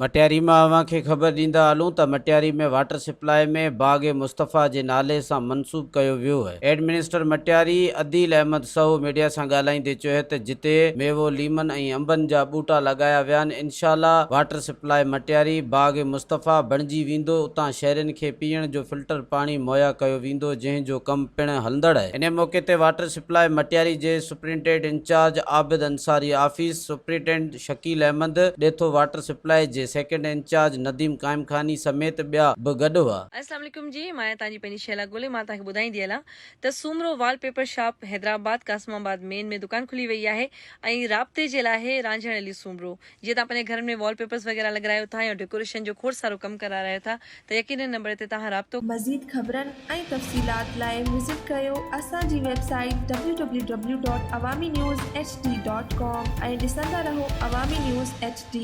मटियारी में अवां खे ख़बर ॾींदा हलूं त मटियारी में वाटर सप्लाई में बाग़ मुस्तफ़ा जे नाले सां मनसूब कयो वियो है। हेड मिनिस्टर मटियारी अदील अहमद सहो मीडिया सां ॻाल्हाईंदे चयो त जिते मेवो लीमन ऐं अंबनि जा ॿूटा लॻाया विया आहिनि, इंशाअल्लाह वाटर सप्लाई मटियारी बाग़ मुस्तफ़ा बणिजी वेंदो। उतां शहरनि खे पीअण जो फिल्टर पाणी मुहैया कयो वेंदो, जंहिंजो कमु पिणु हलंदड़ आहे। इन मौक़े ते वाटर सप्लाई मटियारी जे superintendent incharge Abid Ansari office, superintendent Shakeel Ahmed, ॾेथो वाटर सप्लाई जे सेकेंड इंचार्ज नदीम काइम खानी समेत ॿिया बि गॾु हुआ। अस्सलाम वालेकुम जी, मां तव्हांजी पंहिंजी शैला गोले मां तव्हांखे ॿुधाईंदी हलां त Soomro wallpaper shop Hyderabad Qasimabad main में दुकान खुली वई आहे ऐं राब्ते जे लाइ रांझण अली सूमरो। जीअं तव्हां पंहिंजे घर में वॉलपेपर्स वग़ैरह लॻायो था या डेकोरेशन जो खोड़ सारो कमु करायो था त यकीनन नंबर ते तव्हां राब्तो। मज़ीद ख़बरनि ऐं तफ़सीलात लाइ विज़िट कयो असांजी वेबसाइट www.awamiNewsHD.com ऐं ॾिसंदा रहो अवामी न्यूज़ HD।